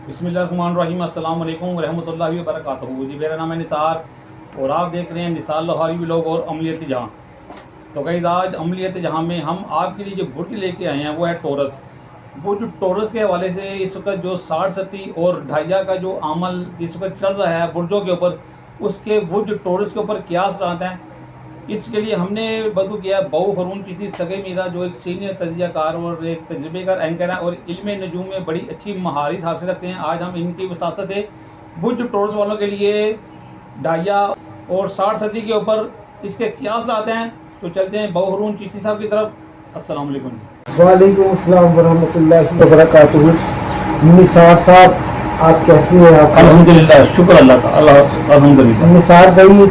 बिस्मिल्लाहिर्रहमानिर्रहीम अस्सलाम वालेकुम रहमतुल्लाहि व बरकातहू। जी मेरा नाम है निसार और आप देख रहे हैं निसार लाहौरी व्लॉग और अमलियत जहाँ। तो गाइस आज अमलियत जहाँ में हम आपके लिए जो बुट लेके आए हैं वो है टोरस। वो जो टोरस के हवाले से इस वक्त जो 60-70 और ढाइया का जो अमल इस वक्त चल रहा है बुर्जों के ऊपर, उसके वो जो टोरस के ऊपर क्यास रहता है, इसके लिए हमने बदू किया बहु हरून किसी सगे मीरा जो एक सीनियर तजियाकार और एक तजर्बेकार एंकर है और इल्म नजूम में बड़ी अच्छी महारत हासिल रखते हैं। आज हम इनकी वसासत है बुज टोरस वालों के लिए ढाइया और 60-70 के ऊपर इसके क्यास लाते हैं। तो चलते हैं बहु हरून चिश्ती साहब की तरफ। अस्सलाम वालेकुम। वालेकुम अस्सलाम वरहमतुल्लाहि वबरकातुहू। निसार साहब आप कैसे हैं? आप अल्हम्दुलिल्लाह, शुक्र अल्लाह का, अल्हम्दुलिल्लाह। निसार भाई,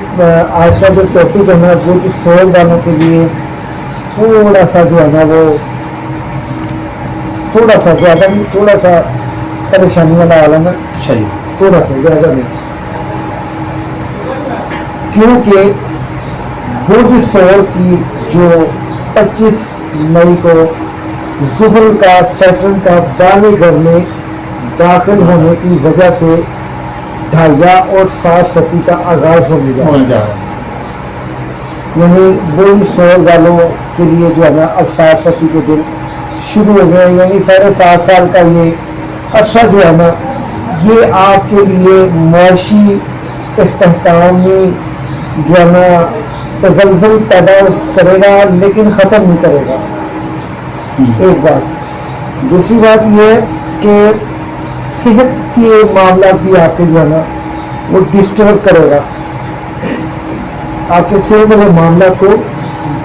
आज का जो टॉपिक है ना वो जो सोल वालों के लिए थोड़ा सा जो है ना वो थोड़ा सा ज़्यादा नहीं, थोड़ा सा परेशानी वाला आलम है। सही, थोड़ा सा ज़्यादा नहीं, क्योंकि वो जो सोल की जो 25 मई को जुहर का सैटर्न का 12वें घर में दाखिल होने की वजह से ढाइया और 60-70 का आगाज होने जा रहा है। यानी वो सोल वालों के लिए जो है ना अब 60-70 के दिन शुरू हो गए। यानी 7.5 साल का ये अरसा जो है ना ये आपके लिए मुआशी इस्तेहकाम में जो है ना तजल्जुल पैदा करेगा लेकिन ख़त्म नहीं करेगा। एक बात। दूसरी बात ये है कि सेहत के मामला भी आपके जो है ना वो डिस्टर्ब करेगा, आपके सेहत वाले मामला को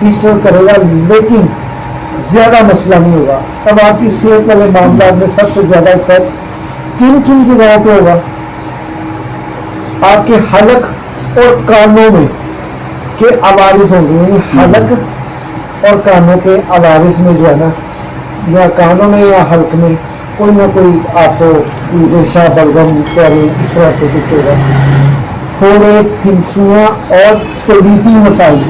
डिस्टर्ब करेगा, लेकिन ज़्यादा मसला नहीं होगा। अब आपकी सेहत वाले मामला में सबसे ज़्यादा इफेक्ट किन किन जगहों पे होगा? आपके हलक और कानों में के अवारिस होंगे। यानी हलक और कानों के अवारिस में जो है ना, या कानों में या हल्क में कोई ना कोई आपको रेशा बलगम इत्यादि इस तरह से कुछ होगा। थोड़े फिंसियाँ और तबीयती मसाइल,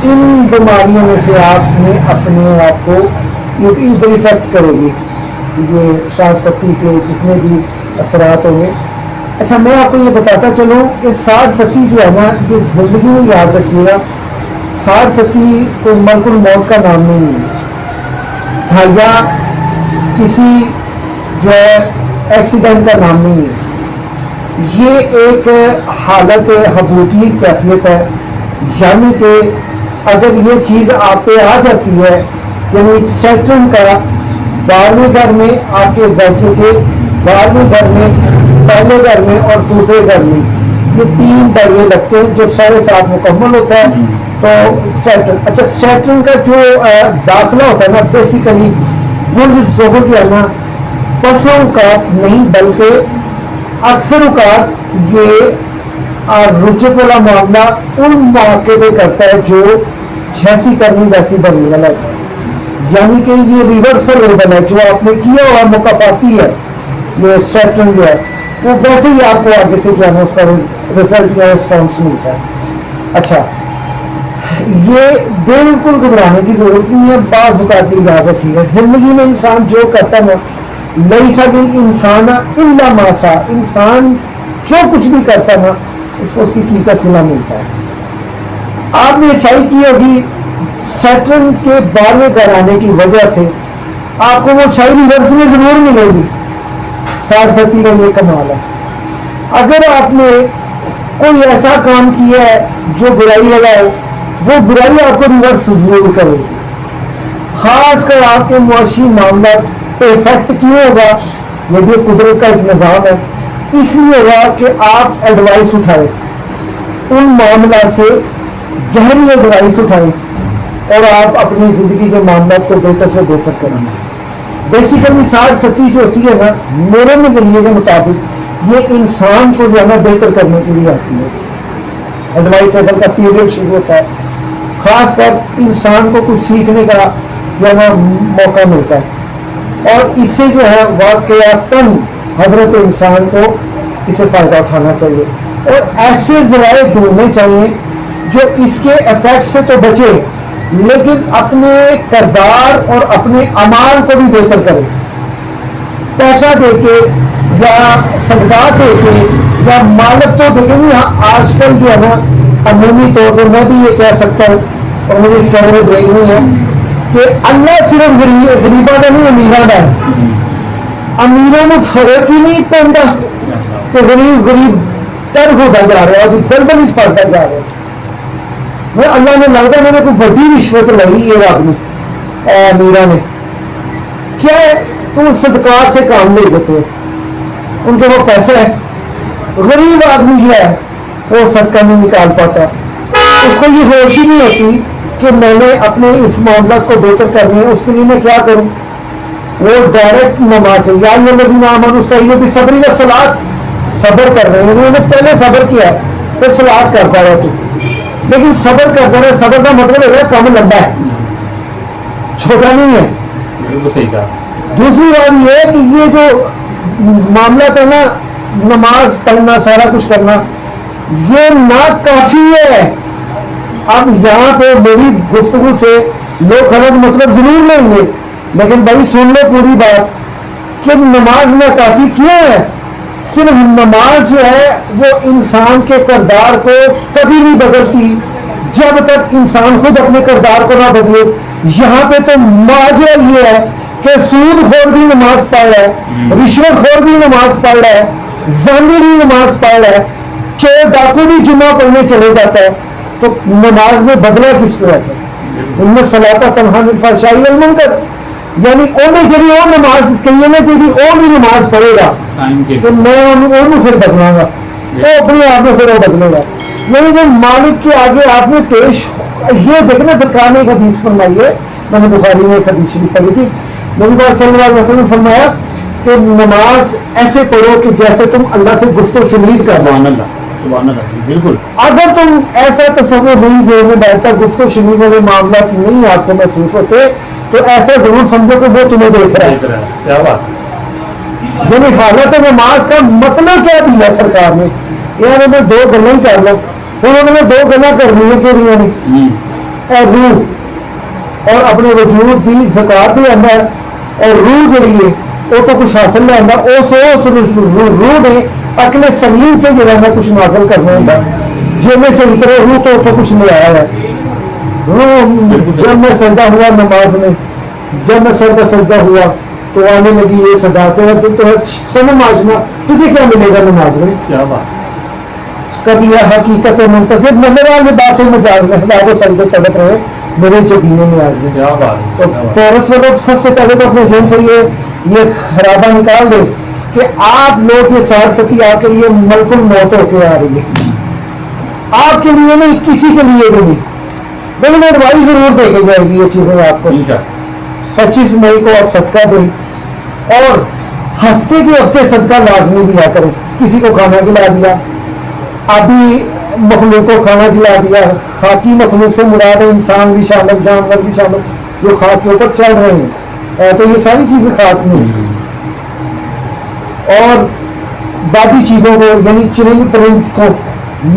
इन बीमारियों में से आपने अपने आप को इधर इफेक्ट करेगी ये 60-70 के जितने भी असरात होंगे। अच्छा, मैं आपको ये बताता चलूँ कि 60-70 जो है ना ये ज़िंदगी में याद रखिएगा, 60-70 कोई मलकुल मौत का नाम नहीं है। ढाइया किसी जो है एक्सीडेंट का नाम नहीं है। ये एक हालत हबूती कैफियत है। यानी कि अगर ये चीज़ आप पे आ जाती है, यानी सैटर्न का 12वें घर में आपके ज़ायचे के 12वें घर में, पहले घर में और दूसरे घर में, ये 3 ढाइये लगते हैं जो 7.5 मुकम्मल होता है। तो सैटर्न, अच्छा सैटर्न का जो दाखिला होता है ना, बेसिकली बुर्ज ज़ोहर जो है ना बसों का नहीं बल्कि अक्सर औकात ये रुचत वाला मामला उन मौके पे करता है जो जैसी करनी वैसी बनने वाला है। यानी कि ये रिवर्सल लेवल है, जो आपने किया हुआ मुकाफाती है ये सैटर्न जो है वो वैसे ही आपको आगे से जो है ना उसका रिजल्ट या रिस्पॉन्स मिलता है। अच्छा, ये बिल्कुल घबराने की जरूरत नहीं है। बाज़ औक़ात याद रखिएगा, जिंदगी में इंसान जो करता है लैसा बिल इंसान इल्ला मासा, इंसान जो कुछ भी करता ना उसको उसकी कीमत का सिला मिलता है। आपने अच्छाई की होगी, सैटर्न के 12वें घर आने की वजह से आपको वो अच्छाई रिवर्स में जरूर मिलेगी। 60-70 का ये कमाल है। अगर आपने कोई ऐसा काम किया है जो बुराई लगाए, वो बुराई आपको रिवर्स जरूर करेगी। खासकर आपके मुआशी मामला पे इफेक्ट क्यों होगा? ये भी कुदरत का एक निज़ाम है। इसलिए होगा कि आप एडवाइस उठाए, उन मामला से गहरी एडवाइस उठाएं और आप अपनी जिंदगी के मामला को बेहतर से बेहतर करें। बेसिकली 60-70 जो होती है ना, मेरे नजरिए के मुताबिक ये इंसान को जो है ना बेहतर करने के लिए आती है। एडवाइस लेवल का पीरियड शुरू होता है, खासकर इंसान को कुछ सीखने का जो है ना मौका मिलता है और इससे जो है वाकयातन हजरत इंसान को इसे फ़ायदा उठाना चाहिए और ऐसे ज़राए ढूंढने चाहिए जो इसके इफेक्ट से तो बचे लेकिन अपने किरदार और अपने अमाल को भी बेहतर करे। पैसा देके या सदकात देके या मालक तो देखे नहीं। हाँ, आजकल जो है ना अमूमी तौर पर मैं भी ये कह सकता हूँ, और मुझे इस कहने में ब्रेक नहीं है कि अल्लाह सिर्फ गरीबा का नहीं अमीरा का है। अमीरों में फर्क ही नहीं पैदा कि गरीब गरीब तर होता जा रहा है, अभी दलदल ही पड़ता जा रहा है। मैं अल्लाह ने लगता मैंने कोई बड़ी रिश्वत लाई ये रब ने अमीरा ने क्या है, तो सदकार से काम ले देते हैं, उनके वो पैसे है। गरीब आदमी जो है वो सदका नहीं निकाल पाता, उसको ये होश ही नहीं होती कि मैंने अपने इस मामला को बेहतर करनी है, उसके लिए मैं क्या करूं। वो डायरेक्ट नमाज है, या ये नाम अनुसार भी सबरी व सलात, सब्र कर रहे हैं। उन्होंने पहले सब्र किया फिर सलात करता रहा तू, लेकिन सब्र करता रहे, सब्र का मतलब है कम लंबा है, छोटा नहीं है। बिल्कुल सही कहा। दूसरी बात यह है कि ये जो मामला था ना, नमाज पढ़ना सारा कुछ करना, ये ना काफी है। अब यहाँ पे मेरी गुफ्तगू से लोग गलत मतलब जरूर लेंगे, लेकिन भाई सुन लो पूरी बात कि नमाज ना काफी क्यों है। सिर्फ नमाज जो है वो इंसान के किरदार को कभी नहीं बदलती जब तक इंसान खुद अपने किरदार को ना बदले। यहाँ पे तो माजरा ये है कि सूदखोर भी नमाज पढ़ रहा है, रिश्वतखोर भी नमाज पढ़ रहा है, जानी भी नमाज पढ़ रहा है, चोर डाकू भी जुम्मा पढ़ने चले जाता है। तो नमाज में बदला किस तरह है? उनमें सलाता तनहा मिन फहशाई वल मुनकर, यानी उन्हें जी और नमाज कही ना जी और भी नमाज पढ़ेगा तो मैं उन्होंने फिर बदलाऊंगा, वो अपने आप में फिर वो बदलेगा। यानी जो मालिक के आगे आपने पेश, ये देखना सरकार ने एक हदीस फरमाई है, मैंने बुखारी में एक हदीस भी पढ़ी थी, नबी पाक सल्लल्लाहु अलैहि वसल्लम ने फरमाया कि नमाज ऐसे पढ़ो कि जैसे तुम अल्लाह से गुफ्तगू शुनीद कर रहे हो। बिल्कुल। अगर तुम ऐसा तस्वीर नहीं जेब में बैठता, गुफ्तगू शुनीद वाले मामला नहीं आपको महसूस होते, तो ऐसा जरूर समझो कि वो तुम्हें देख रहा है। क्या बात। यानी हालत नमाज का मतलब क्या दिया सरकार ने, यार उन्हें दो गल्ला ही कर लो, उन्होंने दो गल्ला करनी है कि और रूह और अपने वजूद की ज़कात के अंदर, और रूह जड़ी है वो तो कुछ हासिल नहीं होता, उस रूह ने अपने सलीम के जो है कुछ नाजिल करना होता, जिनमें से इतने रूह तो कुछ नहीं आया है। रूह जब मैं सजदा हुआ नमाज में, जब मैं सर का सजदा हुआ तो आने लगी ये सदाते हैं तो सनम आजमा तुझे क्या मिलेगा नमाज में। क्या बात। कभी यह हकीकत मुंतज़िर नजर बात से मजाज में लाखों सजदे तड़प रहे मेरे जबीने में आज में। क्या बात। तो पेरिस वालों सबसे पहले तो अपने जहन से ये खराबा निकाल दे कि आप लोग ये सार सती आपके लिए मलकुल मौत होके आ रही है, आपके लिए नहीं, किसी के लिए भी नहीं, लेकिन एडवाइस जरूर देके जाएगी ये चीजें आपको। 25 मई को आप सदका दें और हफ्ते के हफ्ते सदका लाजमी दिया करें। किसी को खाना खिला दिया, अभी मखलूक को खाना खिला दिया, खाकी मखलूक से मुराद है इंसान भी शामिल, जानवर भी शामिल जो खाक के ऊपर चल रहे हैं, तो ये सारी चीजें खाक में। और बाकी चीजों को यानी चुनिंद परिंद को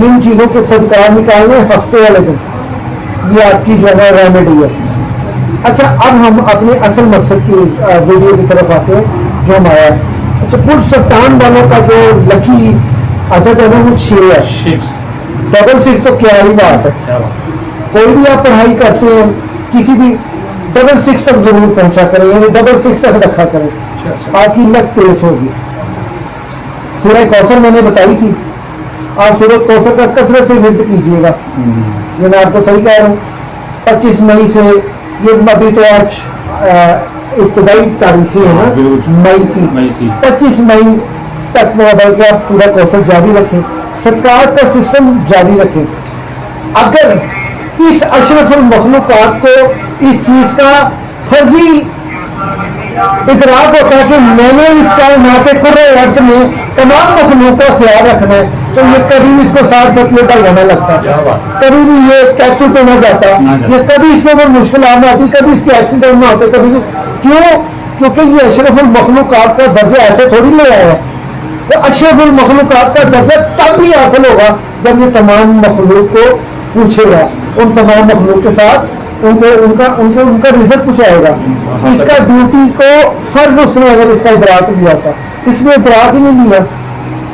इन चीजों के सदका निकालने हफ्ते वाले दिन, ये आपकी जो है रेमेडी है। अच्छा, अब हम अपने असल मकसद की वीडियो की तरफ आते हैं जो हम आया है। अच्छा, पुरुष सत्तान वालों का जो लकी अदद है वो 6 है, 6 तो क्या ही बात है। कोई भी आप पढ़ाई करते हैं किसी भी 6 तक जरूर पहुंचा करें, यानी 6 तक रखा करें, आपकी लक तेज होगी। सूरह कौसर मैंने बताई थी, आप सूरह कौसर का कसरत से विरद कीजिएगा, ये मैं आपको सही कह रहा हूँ। 25 मई से ये अभी तो आज इब्तदाई तारीखें है ना मई की, 25 मई तक बल्कि आप पूरा कौशल जारी रखें, सरकार का सिस्टम जारी रखें। अगर इस अशरफुल मखलूकात को इस चीज का फर्जी इतराक होता है कि मैंने इस कायनात कुर्रे अर्थ में तमाम मखलूक का ख्याल रखना है, तो ये कभी इसको 60-70 का जाना लगता, कभी भी ये कैप्टू पे ना जाता, ये कभी इसमें कोई मुश्किल आना आती, कभी इसके एक्सीडेंट ना होते, कभी क्यों? क्योंकि ये अशरफुल मखलूकात का दर्जा ऐसे थोड़ी ले आया है। तो अशरफुल मखलूकात का दर्जा तब भी हासिल होगा जब ये तमाम मखलूक को पूछेगा, उन तमाम मखलूक के साथ उनको उनका उनको उनका रिजल्ट कुछ आएगा। इसका ड्यूटी को फर्ज उसने अगर इसका इदराक लिया था, इसने इदराक ही नहीं लिया,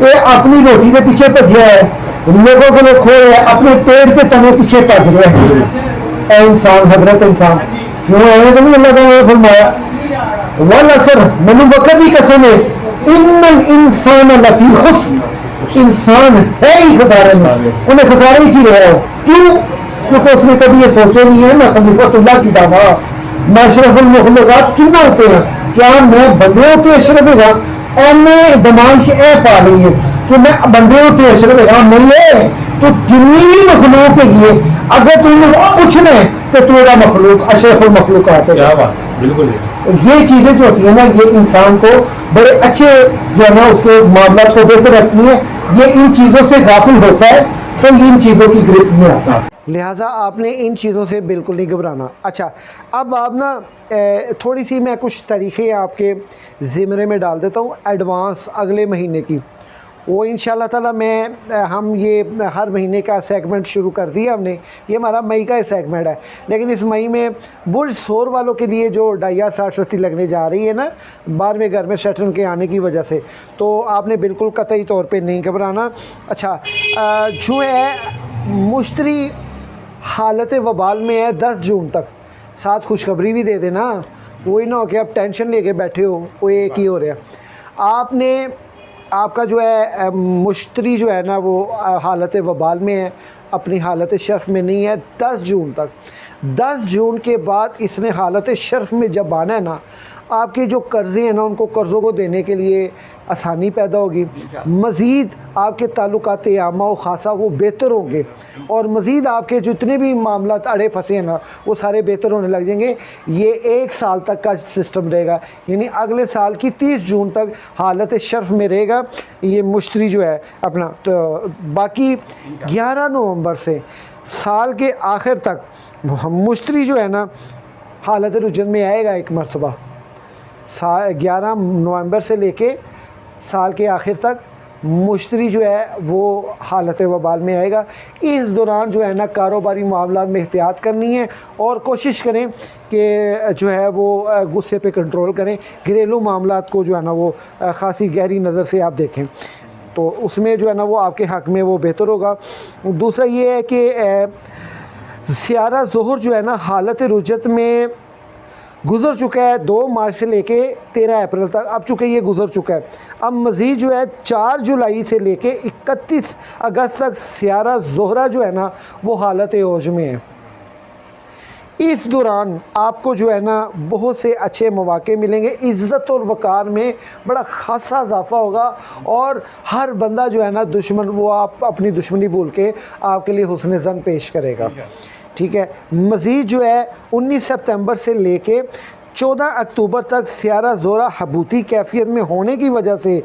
ये अपनी रोटी के पीछे भजिया है, लोगों को वो खो रहा है, अपने पेट के तने पीछे भज रहे हैं। ऐ इंसान, हजरत इंसान, क्यों ऐसे तो नहीं अल्लाह ताला ने फरमाया वल असर, मैनू वक्त की कसम है, इन्नल इंसान लफी खुस्र, इंसान है ही खसारे में, उन्हें खसारे ही रहा हो। क्यों? क्योंकि उसने कभी ये सोचे नहीं है मैं खलीफतुल्लाह की दावा, मैं अशरफुल मखलूकात कितना होते हैं, क्या मैं बंदे होते अशरफ है, एने दमाइश ए पा रही है कि मैं बंदे होते अशरफ है नहीं है, तो जितनी मखलूक है अगर तुम कुछ नहीं तो तुम्हारा मखलूक अशरफुल मखलूकात है। क्या बात, बिल्कुल ये चीजें जो होती है ना, ये इंसान को बड़े अच्छे जो है ना उसके मामला को बेहतर रखती है। ये इन चीजों से गाफिल होता है तो इन चीजों की गिरफ्त में आता है। लिहाजा आपने इन चीज़ों से बिल्कुल नहीं घबराना। अच्छा, अब आप ना थोड़ी सी मैं कुछ तरीक़े आपके ज़िम्मे में डाल देता हूँ एडवांस अगले महीने की, वो इंशाल्लाह ताला मैं हम ये हर महीने का सेगमेंट शुरू कर दिया हमने, ये हमारा मई का सेगमेंट है, लेकिन इस मई में बुर्ज शोर वालों के लिए जो डाइया 60 लगने जा रही है ना 12वें घर में सैटर्न के आने की वजह से, तो आपने बिल्कुल कतई तौर पे नहीं घबराना। अच्छा, जो है मुश्तरी हालत वबाल में है 10 जून तक, साथ खुशखबरी भी दे देना, वही ना हो कि आप टेंशन लेके बैठे हो, वो एक ही हो रहा है। आपने आपका जो है मुश्तरी जो है ना वो हालत वबाल में है, अपनी हालत शर्फ में नहीं है 10 जून तक। 10 जून के बाद इसने हालत शर्फ में जब आना है ना, आपके जो कर्ज़े हैं ना उनको कर्ज़ों को देने के लिए आसानी पैदा होगी, मज़ीद आपके ताल्लुकात आमा व ख़ासा वो बेहतर होंगे, और मज़ीद आपके जितने भी मामला अड़े फंसे हैं ना वो सारे बेहतर होने लग जाएंगे। ये 1 साल तक का सिस्टम रहेगा, यानी अगले साल की 30 जून तक हालत शर्फ में रहेगा ये मुश्तरी जो है अपना। तो बाकी 11 नवंबर से साल के आखिर तक मुश्तरी जो है ना हालत रुजन में आएगा एक मरतबा। 11 नवंबर से लेके साल के आखिर तक मुश्तरी जो है वो हालत वबाल में आएगा। इस दौरान जो है ना कारोबारी मामलात में एहतियात करनी है और कोशिश करें कि जो है वो गुस्से पे कंट्रोल करें, घरेलू मामलात को जो है ना वो ख़ासी गहरी नज़र से आप देखें, तो उसमें जो है ना वो आपके हक़ में वो बेहतर होगा। दूसरा ये है कि सियारा ज़ोहर जो है ना हालत रुजत में गुज़र चुका है 2 मार्च से लेके 13 अप्रैल तक, अब चूँकि ये गुज़र चुका है। अब मज़ीद जो है 4 जुलाई से लेके 31 अगस्त तक सियारा ज़ोहरा जो है ना वो हालत औज में है। इस दौरान आपको जो है ना बहुत से अच्छे मौक़े मिलेंगे, इज़्ज़त और वक़ार में बड़ा ख़ासा इजाफ़ा होगा, और हर बंदा जो है ना दुश्मन वो आप अपनी दुश्मनी भूल के आपके लिए हुस्न ज़न पेश करेगा। ठीक है, मज़ीद जो है 19 सितंबर से लेके 14 अक्टूबर तक सियारा ज़ोहरा हबूती कैफियत में होने की वजह से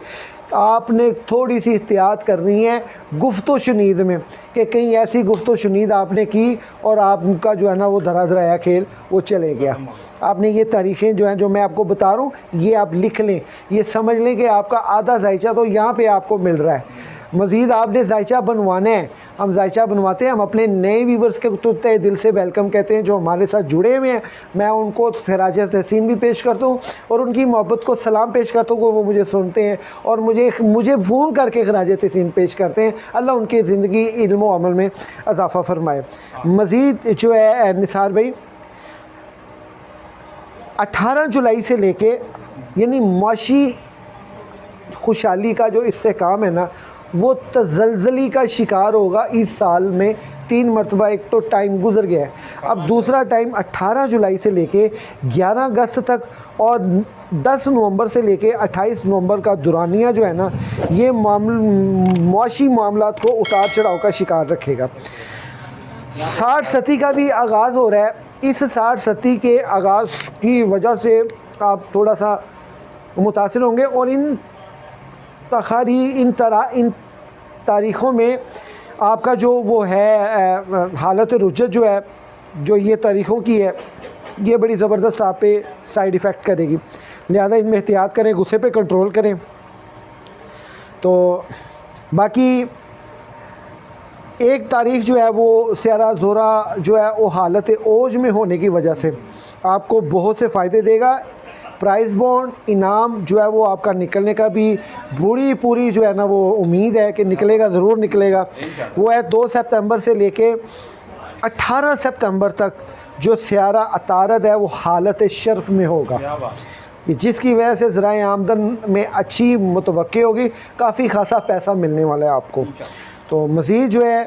आपने थोड़ी सी एहतियात करनी है गुफ्तो शुनीद में, कि कहीं ऐसी गुफ्तो शुनीद आपने की और आपका जो है ना वो धरा धराया खेल वो चले गया। आपने ये तारीख़ें जो हैं जो मैं आपको बता रहा हूँ ये आप लिख लें, ये समझ लें कि आपका आधा जायचा तो यहाँ पे आपको मिल रहा है। मज़ीद आपने जायचा बनवाना है, हम जायचा बनवाते हैं, हम अपने नए व्यूवर्स के तो तहे दिल से वेलकम कहते हैं जो हमारे साथ जुड़े हुए हैं। मैं उनको खराज तहसीन भी पेश करता हूँ और उनकी मोहब्बत को सलाम पेश करता हूँ, वो मुझे सुनते हैं और मुझे फ़ोन करके खराज तहसीन पेश करते हैं। अल्लाह उनकी ज़िंदगी इल्म व अमल में इजाफ़ा फरमाए। मज़ीद जो है निसार भाई 18 जुलाई से लेके यानी माशी खुशहाली का जो इस्तेकाम है ना वो तज़ल्ज़ली का शिकार होगा। इस साल में 3 मरतबा एक तो टाइम गुजर गया है, अब दूसरा टाइम 18 जुलाई से लेके 11 अगस्त तक और 10 नवंबर से लेके 28 नवंबर का दुरानिया जो है ना ये मुआशी मामलात को उतार चढ़ाव का शिकार रखेगा। 60 सदी का भी आगाज़ हो रहा है। इस 60 सदी के आगाज़ की वजह से आप थोड़ा सा मुतासिर होंगे और इन तारीख़ों में आपका जो वो है हालत रुजत जो है जो ये तारीख़ों की है ये बड़ी ज़बरदस्त आप पे साइड इफ़ेक्ट करेगी, लिहाजा इनमें एहतियात करें, गुस्से पे कंट्रोल करें। तो बाकी एक तारीख जो है वो स्यारा ज़ोरा जो है वो हालत ओज में होने की वजह से आपको बहुत से फ़ायदे देगा। प्राइस बॉन्ड इनाम जो है वो आपका निकलने का भी पूरी जो है ना वो उम्मीद है कि निकलेगा, ज़रूर निकलेगा। वो है 2 सितंबर से लेके 18 सितंबर तक जो स्यारा अतारद है वो हालत शर्फ में होगा, जिसकी वजह से ज़राए आमदन में अच्छी मुतवक्की होगी, काफ़ी खासा पैसा मिलने वाला है आपको। तो मज़ीद जो है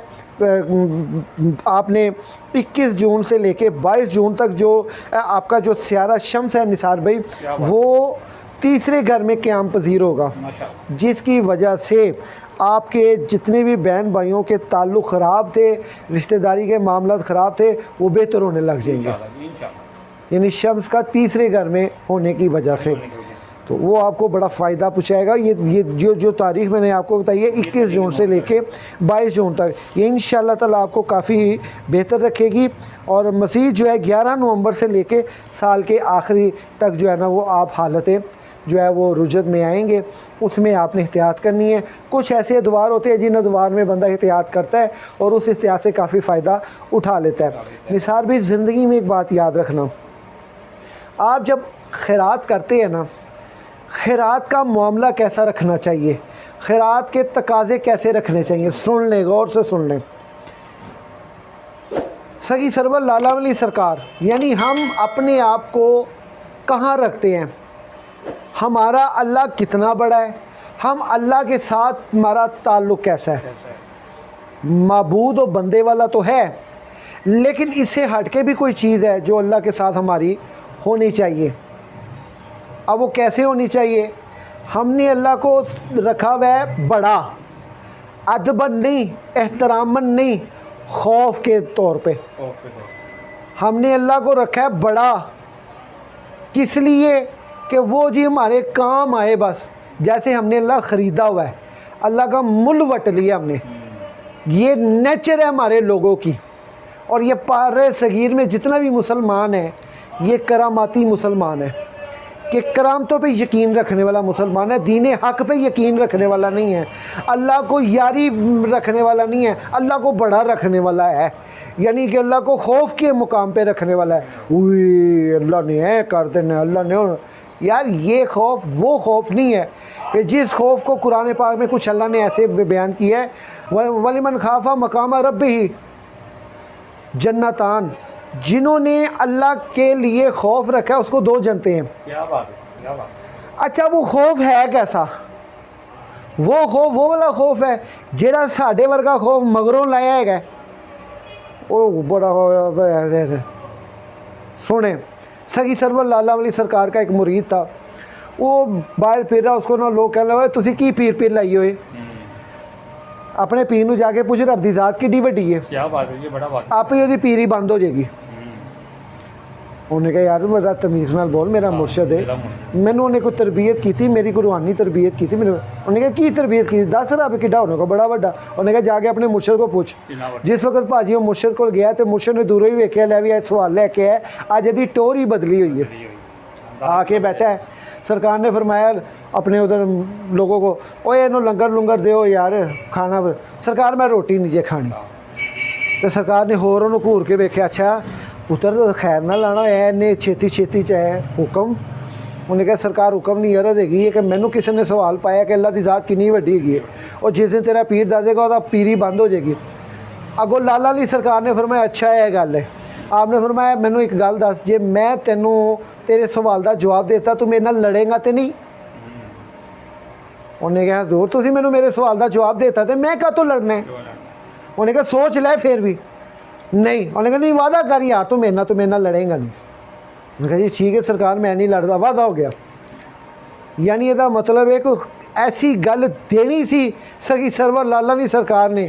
आपने 21 जून से लेके 22 जून तक जो आपका जो स्यारा शम्स है निसार भाई, वो तीसरे घर में क़याम पज़ीर होगा, जिसकी वजह से आपके जितने भी बहन भाइयों के ताल्लुक़ ख़राब थे, रिश्तेदारी के मामलात ख़राब थे, वो बेहतर होने लग जाएंगे, यानी शम्स का तीसरे घर में होने की वजह से। तो वो आपको बड़ा फ़ायदा पहुँचाएगा। ये जो तारीख़ मैंने आपको बताई है 21 जून से लेके 22 जून तक, ये इंशाअल्लाह ताला आपको काफ़ी बेहतर रखेगी। और मज़ीद जो है 11 नवंबर से लेके साल के आखिरी तक जो है ना वो आप हालतें जो है वो रुजत में आएंगे, उसमें आपने एहतियात करनी है। कुछ ऐसे अदवार होते हैं जिन अदवार में बंदा एहतियात करता है और उस एहतियात से काफ़ी फ़ायदा उठा लेता है। निसार भी ज़िंदगी में एक बात याद रखना, आप जब खैरात करते हैं ना, खैरात का मामला कैसा रखना चाहिए, खैरात के तकाज़े कैसे रखने चाहिए, सुन लें, गौर से सुन लें। सगी सरवर लाला वली सरकार, यानी हम अपने आप को कहाँ रखते हैं, हमारा अल्लाह कितना बड़ा है, हम अल्लाह के साथ हमारा ताल्लुक़ कैसा है। माबूद और बंदे वाला तो है, लेकिन इससे हट के भी कोई चीज़ है जो अल्लाह के साथ हमारी होनी चाहिए। अब वो कैसे होनी चाहिए, हमने अल्लाह को रखा हुआ है बड़ा, अदबन नहीं, एहतरामन नहीं, खौफ के तौर पे हमने अल्लाह को रखा है बड़ा, किस लिए कि वो जी हमारे काम आए। बस जैसे हमने अल्लाह ख़रीदा हुआ है, अल्लाह का मुल वट लिया हमने, ये नेचर है हमारे लोगों की। और ये पारे सगीर में जितना भी मुसलमान है, ये करामाती मुसलमान है कि करामतों पे यकीन रखने वाला मुसलमान है, दीन हक़ पे यकीन रखने वाला नहीं है, अल्लाह को यारी रखने वाला नहीं है, अल्लाह को बड़ा रखने वाला है, यानी कि अल्लाह को खौफ के मुकाम पे रखने वाला है। उई अल्लाह ने है कर देना, अल्लाह ने, यार ये खौफ वो खौफ नहीं है कि जिस खौफ को कुरान पाक में कुछ अल्लाह ने ऐसे बयान किया है, वलिमन खाफा मकाम रब्बिही जन्नतान, जिन्होंने अल्लाह के लिए खौफ रखा है उसको 2 जन्नतें हैं। क्या बात है, क्या बात। अच्छा वो खौफ है कैसा, वो खौफ वो वाला खौफ है जेड़ा साढ़े वर्गा खौफ मगरों लाया है, वो बड़ा सुने। सगी सरवर लाला वाली सरकार का एक मुरीद था, वो बाहर फिर रहा, उसको ना लोग कह रहे तुसी की पीर लाई हुए, अपने पीर नूं जाके पूछ रब दी ज़ात किड्डी वड्डी है, क्या बात है, ये बड़ा बात। आप ही ओदी पीरी बंद हो जाएगी। उन्हें कहा यार मेरा तमीज़ नाल बोल, मेरा मुर्शद है, मैंने उन्हें कोई तरबियत की थी, मेरी कोई रूहानी तरबियत की थी, मैंने उन्हें कहा की तरबियत की, 10 रब किड्डा होने को बड़ा वड्डा। उन्हें कहा जाके अपने मुर्शद को पूछ। जिस वक्त भाजी वो मुर्शद को गया तो मुर्शद ने दूरों ही वेख्या, लै भी सवाल लैके है, अज यदी टोर ही बदली हुई है, आके बैठा है। सरकार ने फरमाया अपने उधर लोगों को, ओए इन्हों लंगर लुंगर दो यार खाना, सरकार मैं रोटी नहीं जे खानी। तो सरकार ने होर उन्होंने घूर के वेख्या, अच्छा पुत्र तो खैर ना लाना है, इन्हें छेती छेती च है हुक्म। उन्हें कहा सरकार हुक्म नहीं अर्ज हैगी है कि मैनू किसी ने सवाल पाया कि अल्लाह की ज़ात कितनी वड्डी है, और जिस दिन तेरा पीर दस देगा वह पीरी बंद हो जाएगी। अगों लाला अली सरकार ने फरमाया अच्छा है गल है। आपने फरमाया मैनू एक गल दस, जे मैं तेनू तेरे सवाल का जवाब देता तू मेरे नाल लड़ेगा तो नहीं। उन्हें कहा हजूर तुसीं मैनू मेरे सवाल का जवाब देता तो मैं कातों लड़ना है। उन्हें कहा सोच लै फिर भी नहीं। उन्हें कहा नहीं वादा कर यार तू मेरे नाल लड़ेगा नहीं। मैं कहा जी ठीक है सरकार मैं नहीं लड़दा, वादा हो गया। यानी ਇਹਦਾ मतलब है कि ऐसी गल देनी सी सगी सरवर लाला नी सरकार ने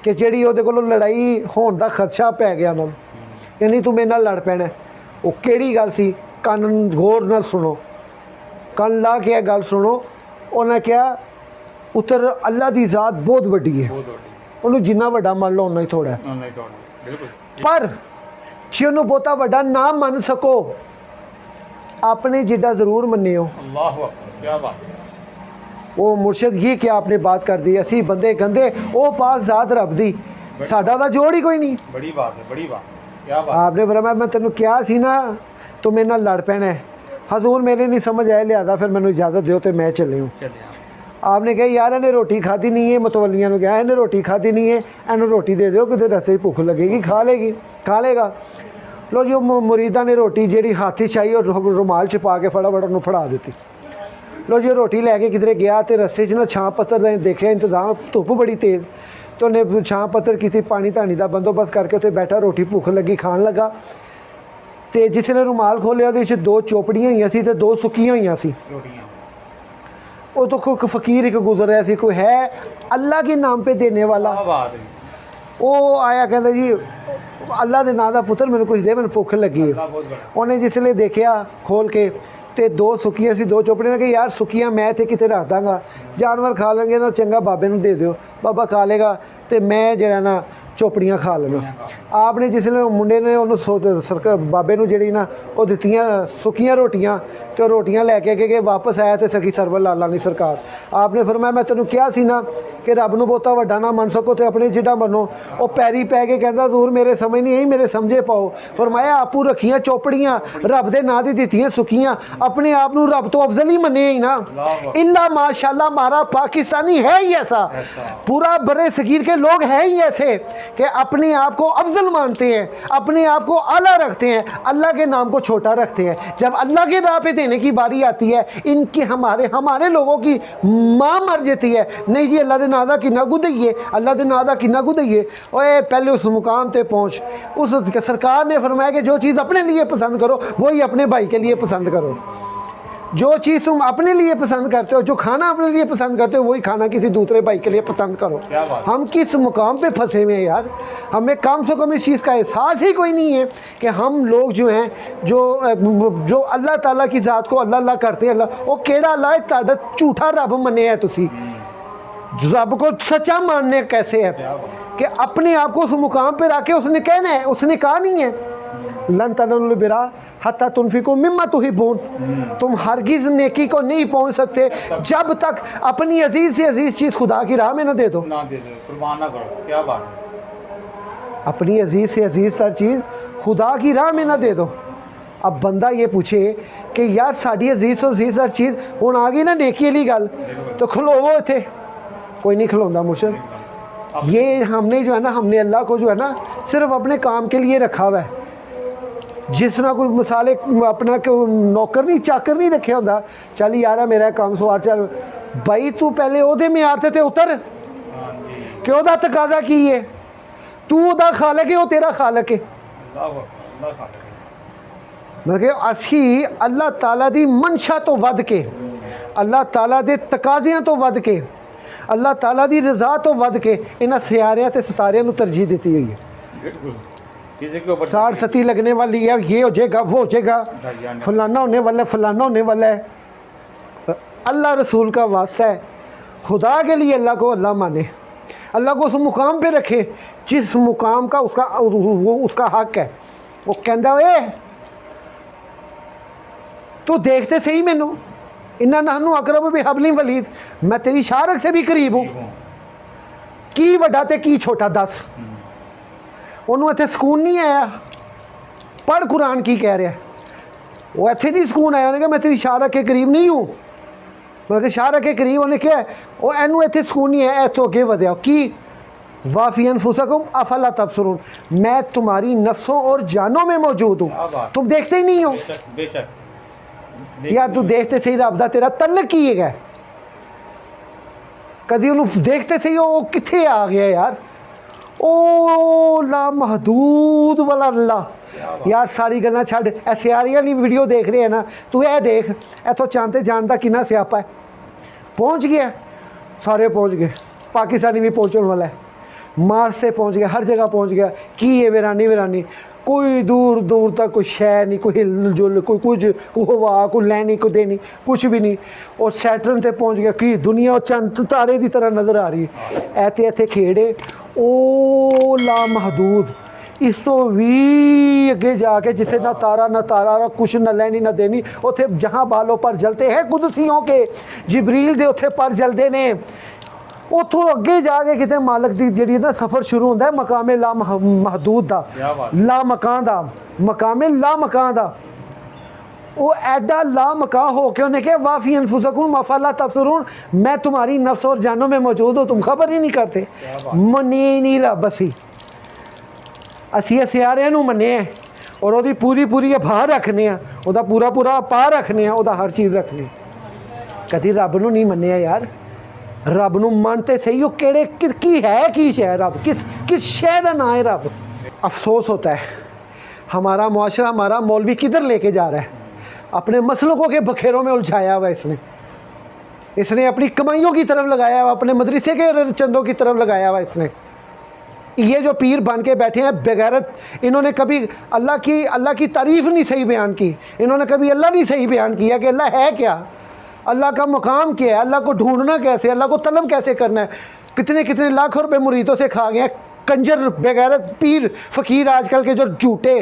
कि ਜਿਹੜੀ ਉਹਦੇ ਕੋਲੋਂ लड़ाई होने का खदशा पै गया उन्होंने, यानी तू मेरे नाल लड़ पैना। वो केड़ी गल सी, कान गौर नाल सुनो, कान ला के गल सुनो। उन्हें क्या उतर अल्लाह की ज़ात बहुत वड्डी है, उन्होंने जिन्ना वड्डा मान लो उन्ना ही थोड़ा है, पर जे उन्होंने बहुता वड्डा ना मन सको अपने जिड्डा जरूर मन्नियो। अल्लाह अकबर, क्या बात। वो मुर्शद ये क्या आपने बात कर दी, असी बंदे गंदे, वो पाक ज़ात रब दी, साडा दा जोड़ ही कोई नहीं। बड़ी बात है, बड़ी बात, क्या बात। आपने फरमाया मैं तेन क्या सी ना तो मेरे नाल लड़ पैना है। हजूर मेरे नहीं समझ आया, लिहाजा फिर मैंने इजाज़त दो तो मैं चले हूँ। आपने कहा यार इन्हें रोटी खाधी नहीं है, मतवलियां ने कहा इन्हें रोटी खाधी नहीं है, इन्हें रोटी दे दो, कितने रस्ते भुख लगेगी, खा लेगी, खा लेगा। लो जो मुरीदा ने रोटी जी हाथी चाहिए और रुमाल च पा के फटाफट उन्होंने फड़ा दी। लो जी रोटी लैके किधरे गया तो रस्ते च ना छां पत्थर देखा इंतजाम, धुप्प बड़ी तेज़, तो उन्हें छां पत्थर की पानी धानी का बंदोबस्त करके उत्थे बैठा, रोटी भुख लगी, खान लगा। तो जिसने रुमाल खोलिया तो दो चोपड़ियां हुई सी ते दो सुक्कियां हुई सी। वो तो कोई फकीर एक गुजर रहा सी, कोई है अल्लाह के नाम पे देने वाला। वो आया कहता जी अल्लाह के नाम का पुत्र मैंने कुछ दे, मैंने भुख लगी है। उन्हें जिसले देखा खोल के तो दो सुक्कियां सी, दो चोपड़ियां कि यार सुक्कियां मैं इत्थे किते रख दांगा, जानवर खा लेंगे ना, चंगा बाबे नूं दे दिओ, बाबा खा लेगा तो मैं जरा ना चोपड़ियां खा लेना। आपने जिसले मुंडे ने उन्होंने बाबे नूं जिहड़ी ना वो दित्तियां सुक्कियां रोटियां, तो रोटियां लैके गए वापस आया तो सखी सरवर लाला नहीं सरकार। आपने फरमाया मैं तेनों क्या सी ना कि रब नूं बहुता वड्डा ना मन सको तो अपने जिड्डा मनो। वो पैरी पै के कहता दूर मेरे समझ नहीं आई, मेरे समझे पाओ। फरमाया आपू रखियां चोपड़ियां, रब दे नां दी दित्तियां सुक्कियां, अपने आप नूं रब तो अफजल ही मने ही ना। इल्ला माशाल्लाह हमारा पाकिस्तानी है ही ऐसा, पूरा बड़े सगीर के लोग हैं ही ऐसे कि अपने आप को अफजल मानते हैं, अपने आप को आला रखते हैं, अल्लाह के नाम को छोटा रखते हैं। जब अल्लाह के राह पे देने की बारी आती है, इनकी हमारे लोगों की माँ मर जाती है, नहीं जी अल्लाह के नाम का किन्ना गुदइए, अल्लाह के नाम का किन्ना गुदइए। ओए पहले उस मुकाम पे पहुँच। उस सरकार ने फरमाया कि जो चीज़ अपने लिए पसंद करो वही अपने भाई के लिए पसंद करो। जो चीज़ तुम अपने लिए पसंद करते हो, जो खाना अपने लिए पसंद करते हो, वही खाना किसी दूसरे भाई के लिए पसंद करो। हम किस मुकाम पे फंसे हुए हैं यार, हमें कम से कम इस चीज़ का एहसास ही कोई नहीं है कि हम लोग जो हैं जो अल्लाह ताला की ज़ात को अल्लाह अल्लाह करते हैं। अल्लाह वो केड़ा अल्लाह है, ताड़ा झूठा रब मने है तुसी, रब को सच्चा मानने कैसे है कि अपने आप को उस मुकाम पे रख के उसने कहना है, उसने कहा नहीं है लन तनलुल बिरा हत्ता तुनफिकू मिम्मा तुहिब्बून, तुम हरगिज़ नेकी को नहीं पहुंच सकते जब तक अपनी अजीज़ से अजीज़ चीज़ खुदा की राह में ना दे दो, कुर्बान ना करो। क्या बात है, अपनी अजीज़ से अजीज़ तर चीज़ खुदा की राह में ना दे दो। अब बंदा ये पूछे कि यार साड़ी अजीज़ तो अजीज़ तर चीज़ हुण आ गई ना नेकी वाली गल, तो खलोवो इत्थे, कोई नहीं खलोंदा मुर्शद। ये हमने जो है ना, हमने अल्लाह को जो है ना सिर्फ अपने काम के लिए रखा हुआ है। जिस तरह कोई मिसाले अपना नौकर नहीं चाकर नहीं रखे होंदा, चल यार मेरा काम सवार चल भाई, तू पहले ओदे म्यार ते उतर कि ओदा तकाजा की है, तू ओदा खालक है, वो तेरा खालक है। मतलब कि असी अल्लाह ताला दी मनशा तो वध के, अल्लाह ताला दे तकाज़ियां तो वध के, अल्लाह ताला दी रज़ा तो वध के इन्हां सियारियां ते सितारियां नूं तरजीह दी हुई है। साड़ सती लगने वाली है, ये हो जाएगा वो हो जाएगा, फलाना होने वाला है फलाना होने वाला है। अल्लाह रसूल का वास्ता है, खुदा के लिए अल्लाह को अल्लाह माने, अल्लाह को उस मुकाम पे रखे जिस मुकाम का उसका हक है। वो कहता है तो देखते सही मैनू, इन्ना नहनू अकरब बिहबली वलीद, मैं तेरी शारक से भी करीब हूँ, की वड्डा ते की छोटा दस। उन्होंने इत्थे सुकून नहीं आया, पढ़ कुरान की कह रहा है, वो इत्थे नहीं सुकून आया, उन्हें कहा मैं तेरी शारक के करीब नहीं हूँ, मतलब शारक के करीब उन्हें क्या है, वो एनू इत्थे सुकून नहीं आया, इत्थों अगे वधिया की वाफ़ी अनफुसकुम अफला तबसरून, मैं तुम्हारी नफ्सों और जानों में मौजूद हूँ, तुम देखते ही नहीं हो। यार तू देखते सही रब दा तेरा तल्लक की है, कभी उन्होंने देखते सही हो कित्थे आ गया यार। ओ ला महदूद वाला अल्लाह। यार सारी गल्लां छड्ड, ए सियारी वाली वीडियो देख रहे हैं ना, तू ए देख इत्थों चांते जान दा किन्ना स्यापा है। पहुँच गया, सारे पहुँच गए, पाकिस्तानी भी पहुँचने वाला है, मार्च से पहुँच गया, हर जगह पहुँच गया। की है वीरानी वीरानी, कोई दूर दूर तक कोई शय नहीं, कोई हिल जुल, कोई कुछ, कोई हवा, कोई लैनी, कोई देनी, कुछ भी नहीं। और सैटर्न से पहुँच गया कि दुनिया चंद तारे की तरह नज़र आ रही है। ऐते ऐते खेड़े ओ ला महदूद, इस तो भी अगे जाके जिथे ना तारा ना कुछ न लैनी ना देनी, उथे जहाँ बालों पर जलते हैं कुदसियों के जिबरील दे उथे पर जलते ने। उतों अगे जाके कितने मालक की जी ना सफ़र शुरू होता है मकामे ला महदूद का, ला मकान का, मकामे ला मकान का। वो एडा ला मकां हो के उन्हें कहा वाफ़ी अनफुसकुम मफला तबसरून, मैं तुम्हारी नफ्स और जानों में मौजूद हूँ, तुम खबर ही नहीं करते। मने नहीं रब असी सियारे मने और वो पूरी पूरी भा रखने, पूरा पूरा पा रखने, हर चीज़ रखने। कभी रब नूं नहीं मन्निया यार, रब नूं मनते सही हो केड़े की है की शै रब, किस शै दा नाम है रब। अफसोस होता है हमारा मुआशरा, हमारा मौलवी किधर लेके जा रहा है, अपने मसलकों के बखेरों में उलझाया हुआ इसने अपनी कमाइयों की तरफ लगाया हुआ, अपने मदरसे के चंदों की तरफ लगाया हुआ इसने। ये जो पीर बन के बैठे हैं बेगैरत, इन्होंने कभी अल्लाह की तारीफ़ नहीं सही बयान की, इन्होंने कभी अल्लाह नहीं सही बयान किया कि अल्लाह है क्या, अल्लाह का मुकाम क्या है, अल्लाह को ढूंढना कैसे, अल्लाह को तलब कैसे करना है। कितने कितने लाखों रुपए मुरीदों से खा गए कंजर बेगैरत पीर फ़कीर आजकल के जो झूठे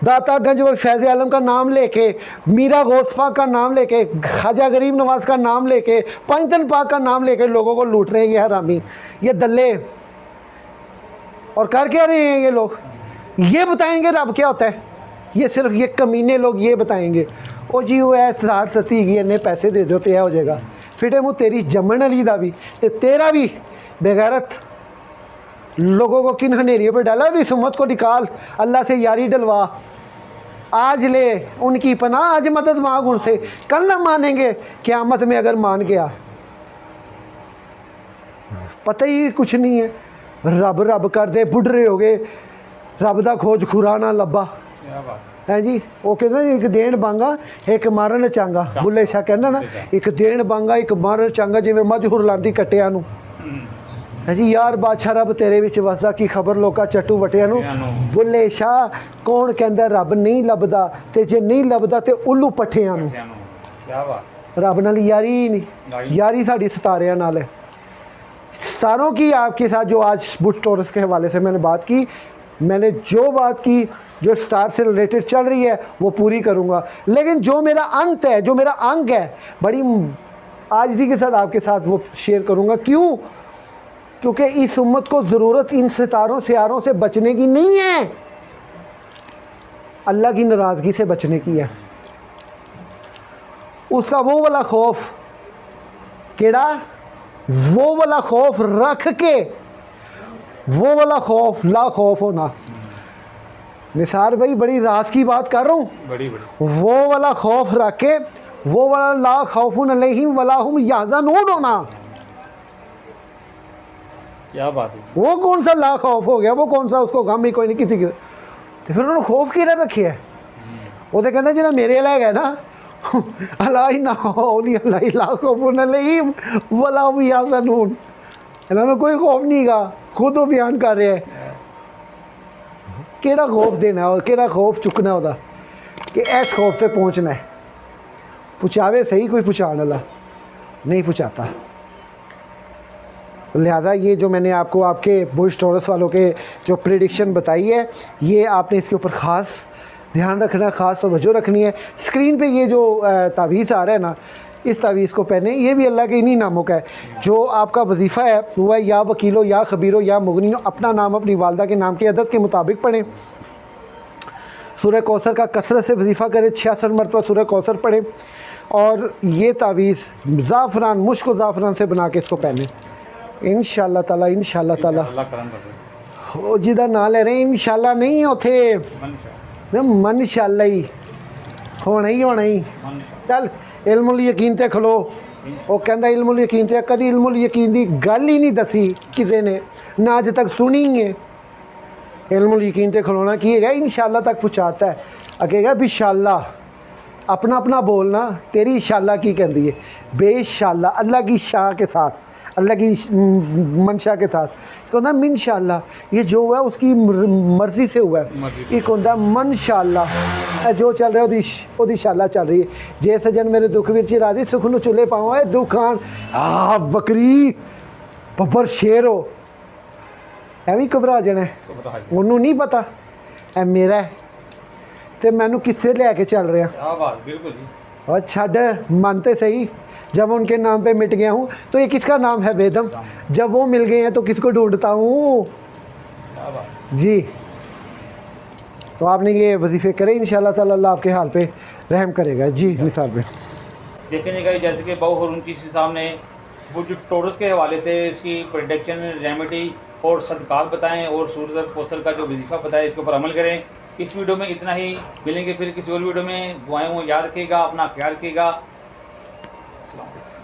दाता गंज व फैज़ आलम का नाम लेके, मीरा गौस पाक का नाम लेके, ख्वाजा गरीब नवाज का नाम लेके, पंजतन पाक का नाम लेके लोगों को लूट रहे हैं ये हरामी, ये दल्ले। और कर क्या रहे हैं ये लोग, ये बताएंगे रब क्या होता है, ये सिर्फ ये कमीने लोग ये बताएंगे। ओ जी वो है 60-70 की इन्हें पैसे दे दो तो यह हो जाएगा। फिटे मुँह तेरी जमन अली दा भी ते तेरा भी बेगैरत लोगों को किन हनेरियों पर डाला। इस उम्मत को निकाल, अल्लाह से यारी डलवा, आज ले उनकी पनाह, आज मदद मांग उनसे, कल ना मानेंगे क़यामत में अगर मान गया। पता ही कुछ नहीं है, रब रब कर दे बुढ़े हो गए, रब दा खोज खुराना लब्बा है जी। वो कहते एक देन बांगा एक मारन चांगा, बुल्ले शाह कहना ना, एक देन बांगा एक मारन चांगा, जिमें मजहूर लांदी कट्टिया नूं है जी। यार बादशाह रब तेरे विच वसदा की खबर लोका चट्टू वटिया नूं। बुल्ले शाह कौन कहंदा रब नहीं लभदा, ते जे नहीं लभदा ते उल्लू पट्ठियां नूं। रब नाल यारी ही नहीं, यारी साडी सितारियां नाल है। सितारों की आपके साथ जो आज बुश टॉरस के हवाले से मैंने बात की, मैंने जो बात की जो स्टार से रिलेटेड चल रही है वो पूरी करूँगा, लेकिन जो मेरा अंत है, जो मेरा अंग है, बड़ी आजिज़ी के साथ आपके साथ वो शेयर करूँगा। क्यों? क्योंकि इस उम्मत को ज़रूरत इन सितारों सियारों से बचने की नहीं है, अल्लाह की नाराज़गी से बचने की है। उसका वो वाला खौफ केड़ा, वो वाला खौफ रख के, वो वाला खौफ ला खौफ होना। निसार भाई बड़ी राज की बात कर रहा हूँ, वो वाला खौफ रख के, वो वाला ला खौफुन अलैहिम वला हुम यहज़नून होना। क्या बात है, वो कौन सा ला खौफ हो गया, वो कौन सा उसको गम ही कोई नहीं किसी के। तो फिर उन्होंने खौफ किहड़ा रखे है, वो तो कहते जो मेरे अलग है ना, अला ही ना होली अला ही ला खौफुन अलैहिम वला हुम यहज़नून, इन्होंने कोई खौफ नहीं गा, खुद वो बयान कर रहे हैं। केड़ा खौफ देना और केड़ा खौफ चुकना होता कि इस खौफ से पहुँचना है। पुछावे सही कोई पुछाने वाला नहीं पुछाता। तो लिहाजा ये जो मैंने आपको आपके बुश टॉरस वालों के जो प्रेडिक्शन बताई है, ये आपने इसके ऊपर ख़ास ध्यान रखना, ख़ास तवज्जो रखनी है। स्क्रीन पे ये जो तावीज़ आ रहा है ना, इस तावीज़ को पहने, ये भी अल्लाह के इन्हीं नामों का है। जो आपका वजीफ़ा है वो है या वकीलो या खबीरो या मुगनियो, अपना नाम अपनी वालदा के नाम की अदद के मुताबिक पढ़ें। सूरह कौसर का कसरत से वजीफ़ा करें, 66 मरतबा सूरह कौसर पढ़ें। और ये तावीज़ ज़ाफ़रान, मुश्क ज़ाफ़रान से बना के इसको पहने इंशाअल्लाह ताला। इंशाअल्लाह ताला वो जिदा ना ले रहे इंशाअल्लाह नहीं उथे मनशाअल्लाह ही होना ही होना ही। चल इल्मुल यकीन ते खलो, वो कहता इल्मुल यकीन ते, कभी इल्मुल यकीन की गल ही नहीं दसी किसी ने, ना अज तक सुनी है। इल्मुल यकीन ते खलोना की है, इंशाअल्लाह तक पहुँचाता है। अगेगा बिशाल्लाह, अपना अपना बोलना, तेरी इंशाअल्लाह की कहती है, बेशाल्लाह अल्लाह की शाह के साथ, अल्लाह की मंशा के साथ। कहता मिनशाअल्लाह, ये जो हुआ है उसकी मर्ज़ी से हुआ है। एक होता मनशाअल्लाह, जो चल रहा है वो शाला चल रही है। जे सजन मेरे दुख विच राजी, सुख नूं चुले पावां, दुख आन बकरी बब्बर शेर हो ਐ ਵੀ ਘਬਰਾ ਜਾਣਾ ਹੈ। घबरा ਉਹਨੂੰ ਨਹੀਂ ਪਤਾ ਇਹ ਮੇਰਾ ਹੈ ਤੇ ਮੈਨੂੰ किससे ਲੈ के चल रहा। क्या बात, बिल्कुल जी। और छड़ मानते सही, जब उनके नाम पे मिट गया हूँ तो ये किसका नाम है बेदम, जब वो मिल गए हैं तो किसको ढूंढता हूँ क्या बात। जी। तो आपने ये वजीफ़े करे, इंशाल्लाह ताला अल्लाह आपके हाल पे रहम करेगा जी। मिसाल पे देखेंगे गाइस, जैसे कि बहु हरून की सामने वो जो टोरस के हवाले से इसकी प्रोटेक्शन रेमेडी और सदकात बताएं और सूरत कोसर का जो वजीफ़ा बताया इसके ऊपर अमल करें। इस वीडियो में इतना ही, मिलेंगे फिर किसी और वीडियो में। दुआएं याद रखिएगा, अपना ख्याल रखिएगा। अस्सलाम वालेकुम।